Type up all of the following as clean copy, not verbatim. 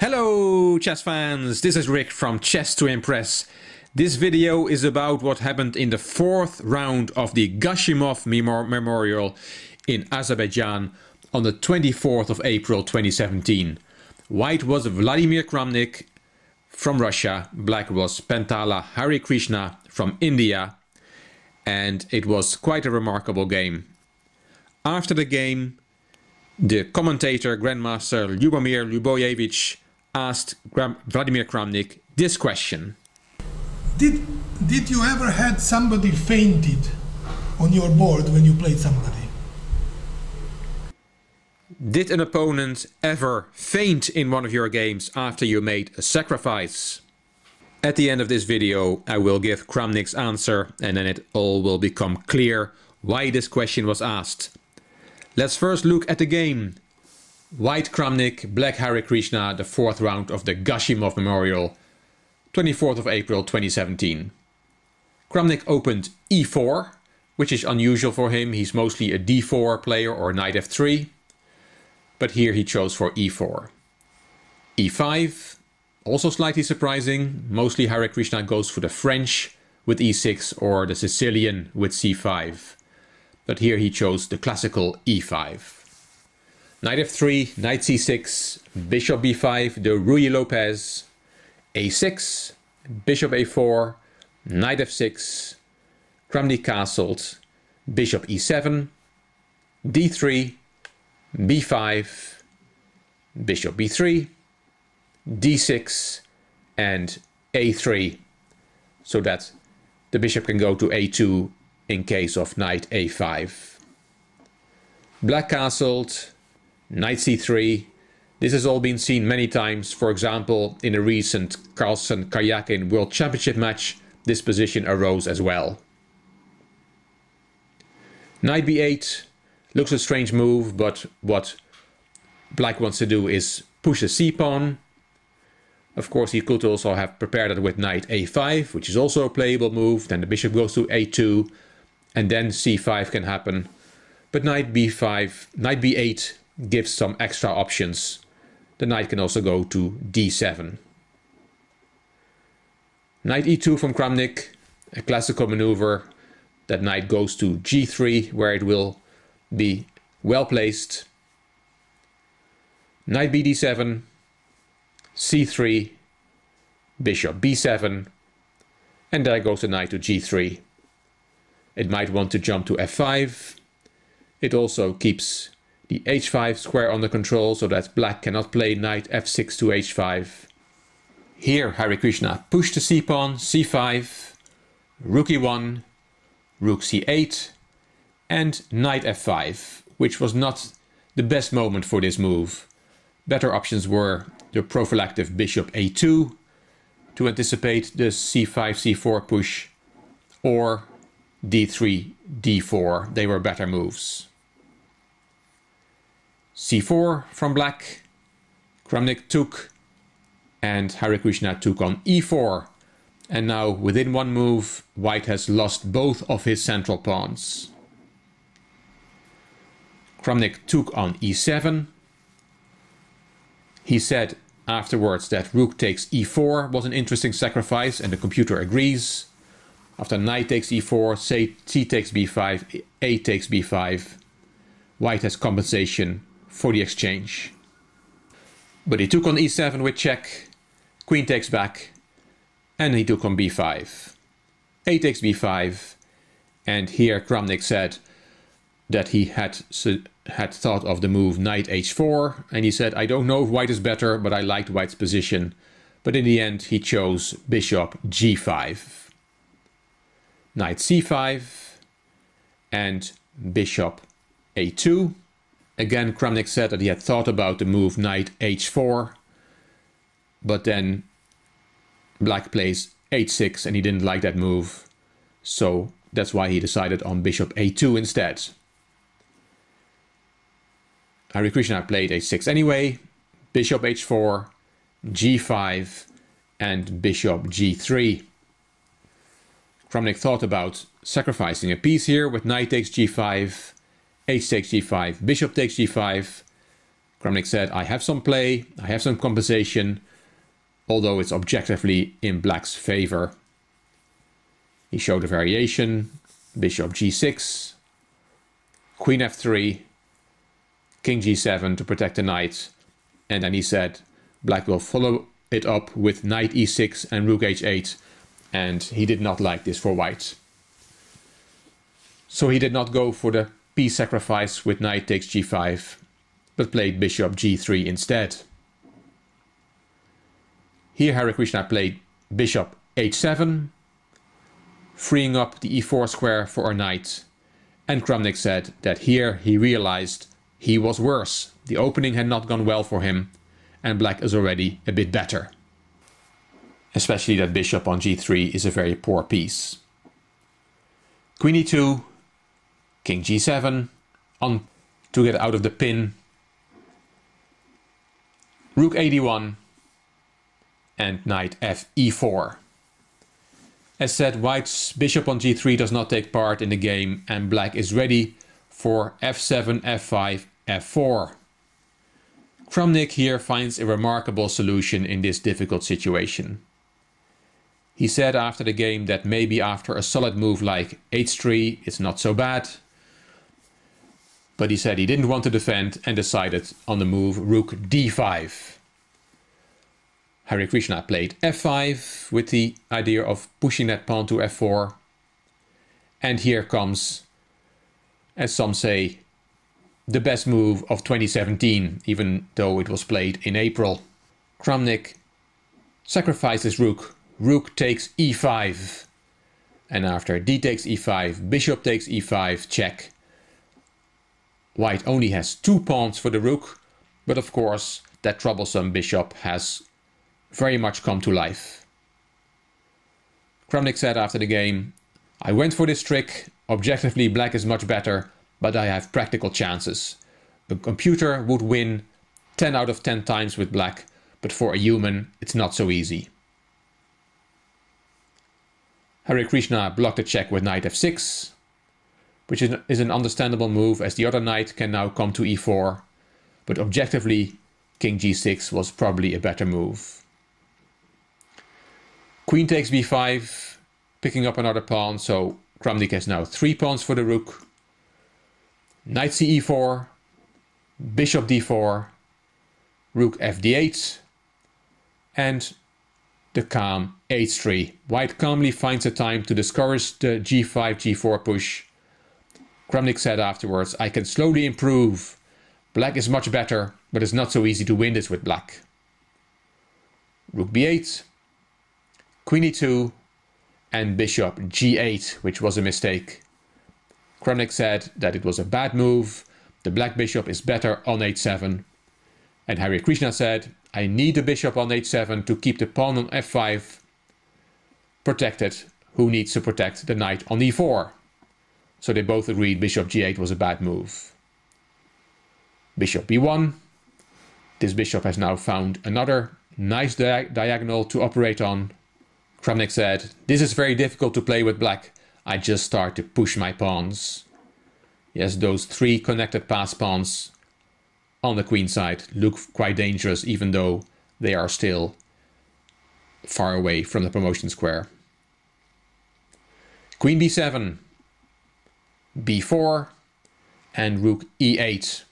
Hello chess fans, this is Rick from Chess to Impress. This video is about what happened in the fourth round of the Gashimov Memorial in Azerbaijan on the 24th of April 2017. White was Vladimir Kramnik from Russia, black was Pentala Hare Krishna from India, and it was quite a remarkable game. After the game, the commentator, Grandmaster Lyubomir Lyuboyevich, asked Vladimir Kramnik this question. Did you ever had somebody fainted on your board when you played somebody? Did an opponent ever faint in one of your games after you made a sacrifice? At the end of this video I will give Kramnik's answer, and then it all will become clear why this question was asked. Let's first look at the game. White Kramnik, black Hare Krishna, the fourth round of the Gashimov Memorial, 24th of April 2017. Kramnik opened e4, which is unusual for him. He's mostly a d4 player or knight f3. But here he chose for e4. e5, also slightly surprising. Mostly Hare Krishna goes for the French with e6 or the Sicilian with c5. But here he chose the classical e5. Knight f3, knight c6, bishop b5, the Ruy Lopez, a6, bishop a4, knight f6, Kramnik castled, bishop e7, d3, b5, bishop b3, d6 and a3, so that the bishop can go to a2 in case of knight a5. Black castled, knight c3. This has all been seen many times. For example, in a recent Carlsen-Karjakin World Championship match, this position arose as well. Knight b8 looks a strange move, but what black wants to do is push a c-pawn. Of course, he could also have prepared it with knight a5, which is also a playable move. Then the bishop goes to a2, and then c5 can happen. But knight b5, knight b8 gives some extra options. The knight can also go to d7. Knight e2 from Kramnik, a classical maneuver. That knight goes to g3, where it will be well placed. Knight bd7, c3, bishop b7, and there goes the knight to g3. It might want to jump to f5. It also keeps the h5 square under control, so that black cannot play knight f6 to h5. Here Hare Krishna pushed the c-pawn, c5, rook e1, rook c8, and knight f5, which was not the best moment for this move. Better options were the prophylactic bishop a2 to anticipate the c5, c4 push, or d3, d4. They were better moves. c4 from black, Kramnik took, and Hare Krishna took on e4. And now, within one move, white has lost both of his central pawns. Kramnik took on e7. He said afterwards that rook takes e4 was an interesting sacrifice, and the computer agrees. After knight takes e4, c takes b5, a takes b5. White has compensation for the exchange. But he took on e7 with check, queen takes back, and he took on b5. A takes b5, and here Kramnik said that he had thought of the move knight h4, and he said, I don't know if white is better, but I liked white's position. But in the end he chose bishop g5. Knight c5 and bishop a2. Again, Kramnik said that he had thought about the move knight h4, but then black plays h6 and he didn't like that move, so that's why he decided on bishop a2 instead. Hare Krishna played h6 anyway, bishop h4, g5 and bishop g3. Kramnik thought about sacrificing a piece here with knight takes g5, h takes g5, bishop takes g5. Kramnik said, I have some play, I have some compensation, although it's objectively in black's favor. He showed a variation, bishop g6, queen f3, king g7 to protect the knight, and then he said black will follow it up with knight e6 and rook h8, and he did not like this for white. So he did not go for the piece sacrifice with knight takes g5, but played bishop g3 instead. Here Hare Krishna played bishop h7, freeing up the e4 square for our knight, and Kramnik said that here he realized he was worse. The opening had not gone well for him, and black is already a bit better. Especially that bishop on g3 is a very poor piece. Queen e2, king g7, on to get out of the pin. Rook ad1, and knight fe4. As said, white's bishop on g3 does not take part in the game, and black is ready for f7, f5, f4. Kramnik here finds a remarkable solution in this difficult situation. He said after the game that maybe after a solid move like h3 it's not so bad, but he said he didn't want to defend and decided on the move rook d5. Hare Krishna played f5 with the idea of pushing that pawn to f4. And here comes, as some say, the best move of 2017, even though it was played in April. Kramnik sacrifices rook. Rook takes e5. And after d takes e5, bishop takes e5, check. White only has 2 pawns for the rook, but of course that troublesome bishop has very much come to life. Kramnik said after the game, I went for this trick, objectively black is much better, but I have practical chances. The computer would win 10 out of 10 times with black, but for a human it's not so easy. Hare Krishna blocked a check with knight f6, which is an understandable move as the other knight can now come to e4, but objectively king g6 was probably a better move. Queen takes b5, picking up another pawn, so Kramnik has now 3 pawns for the rook. Knight ce4, bishop d4, rook fd8, and the calm h3. White calmly finds a time to discourage the g5, g4 push. Kramnik said afterwards, I can slowly improve. Black is much better, but it's not so easy to win this with black. Rook b8, queen e2, and bishop g8, which was a mistake. Kramnik said that it was a bad move, the black bishop is better on h7. And Hare Krishna said, I need the bishop on h7 to keep the pawn on f5 protected, who needs to protect the knight on e4. So they both agreed bishop g8 was a bad move. Bishop b1. This bishop has now found another nice diagonal to operate on. Kramnik said, this is very difficult to play with black. I just start to push my pawns. Yes, those 3 connected pass pawns on the queen side look quite dangerous, even though they are still far away from the promotion square. Queen b7, b4, and rook e8.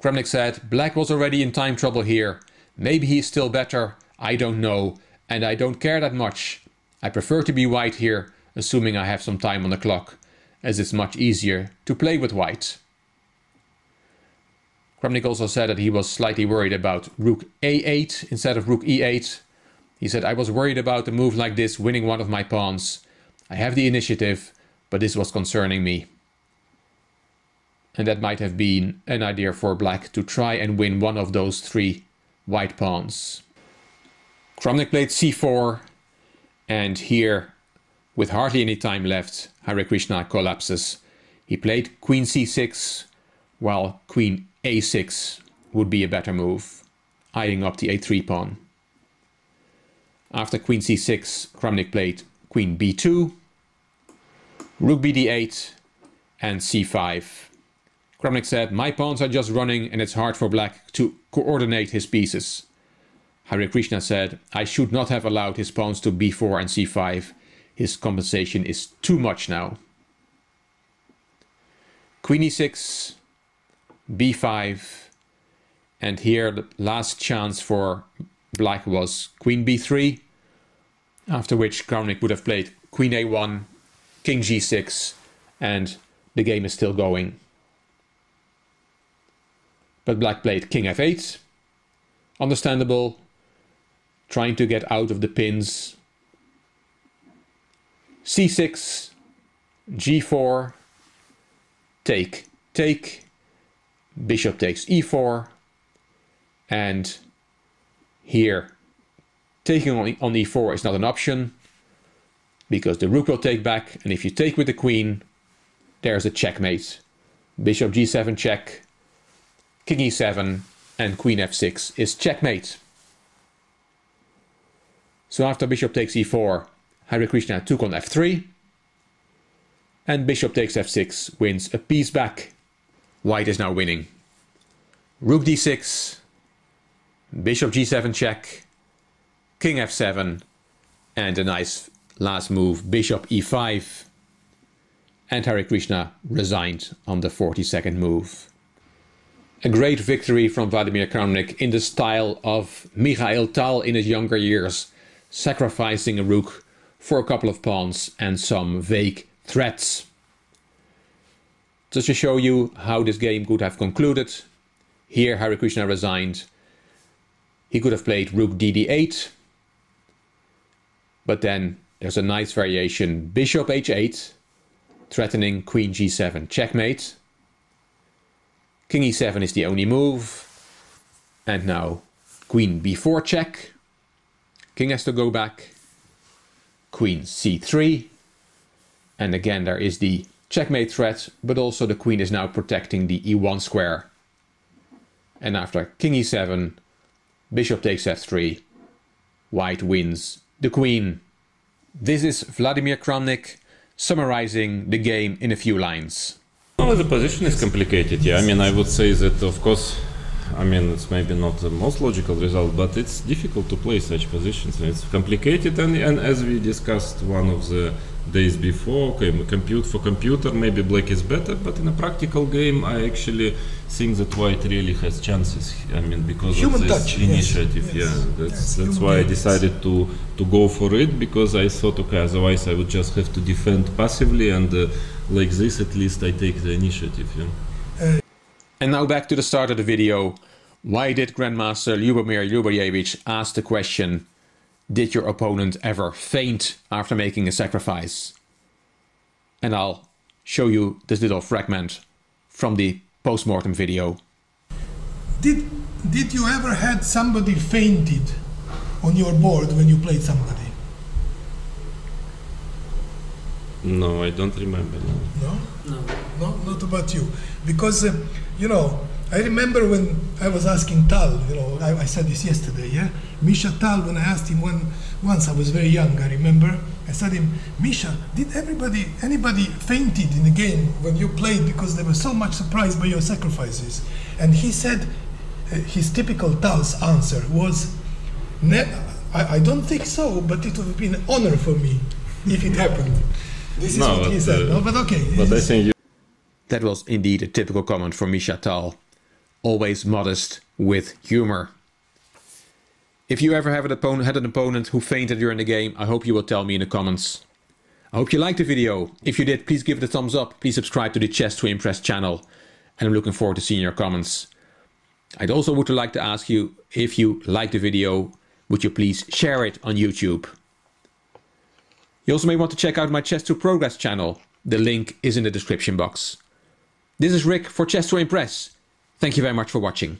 Kramnik said, black was already in time trouble here. Maybe he's still better, I don't know, and I don't care that much. I prefer to be white here, assuming I have some time on the clock, as it's much easier to play with white. Kramnik also said that he was slightly worried about rook a8 instead of rook e8. He said, I was worried about a move like this winning one of my pawns. I have the initiative, but this was concerning me. And that might have been an idea for black to try and win one of those 3 white pawns. Kramnik played c4, and here, with hardly any time left, Hare Krishna collapses. He played queen c6, while queen a6 would be a better move, eyeing up the a3 pawn. After queen c6, Kramnik played queen b2, rook bd8, and c5. Kramnik said, "My pawns are just running and it's hard for black to coordinate his pieces." Hare Krishna said, "I should not have allowed his pawns to b4 and c5. His compensation is too much now." Queen e6, b5, and here the last chance for black was queen b3, after which Kramnik would have played queen a1, king g6, and the game is still going. But black played king f8, understandable, trying to get out of the pins. c6, g4, take, take, bishop takes e4, and here taking on e4 is not an option, because the rook will take back, and if you take with the queen, there's a checkmate. Bishop g7 check, king e7, and queen f6 is checkmate. So after bishop takes e4, Hare Krishna took on f3, and bishop takes f6 wins a piece back. White is now winning. Rook d6, bishop g7 check, king f7, and a nice last move, bishop e5. And Hare Krishna resigned on the 42nd move. A great victory from Vladimir Kramnik in the style of Mikhail Tal in his younger years, sacrificing a rook for a couple of pawns and some vague threats. Just to show you how this game could have concluded, here Hare Krishna resigned. He could have played rook dd8, but then there's a nice variation, bishop h8, threatening queen g7 checkmate. King e7 is the only move, and now queen b4 check. King has to go back, queen c3, and again there is the checkmate threat, but also the queen is now protecting the e1 square. And after king e7, bishop takes f3, white wins the queen. This is Vladimir Kramnik summarizing the game in a few lines. Well, the position is complicated, yeah. I mean, I would say that, of course, I mean, it's maybe not the most logical result, but it's difficult to play such positions. It's complicated, and as we discussed one of the days before, okay, compute for computer, maybe black is better, but in a practical game, I actually think that white really has chances. I mean, because human of this touch, initiative, yes. Yeah. That's why I decided to go for it, because I thought, okay, otherwise I would just have to defend passively, and like this, at least I take the initiative. Yeah. And now back to the start of the video. Why did Grandmaster Ljubomir Ljubojevich ask the question, did your opponent ever faint after making a sacrifice? And I'll show you this little fragment from the post-mortem video. Did you ever had somebody fainted on your board when you played somebody? No, I don't remember. No? No, not about you. Because, you know, I remember when I was asking Tal, you know, I said this yesterday, yeah? Misha Tal, when I asked him once, I was very young, I remember, I said to him, Misha, did anybody fainted in the game when you played because they were so much surprised by your sacrifices? And he said, his typical Tal's answer was, I don't think so, but it would have been an honor for me if it happened. This is what he said, no? But okay. But I think That was indeed a typical comment from Misha Tal. Always modest with humor. If you ever had an opponent who fainted during the game, I hope you will tell me in the comments. I hope you liked the video. If you did, please give it a thumbs up. Please subscribe to the Chess to Impress channel. And I'm looking forward to seeing your comments. I'd also would like to ask you, if you liked the video, would you please share it on YouTube? You also may want to check out my Chess to Progress channel. The link is in the description box. This is Rick for Chess to Impress. Thank you very much for watching.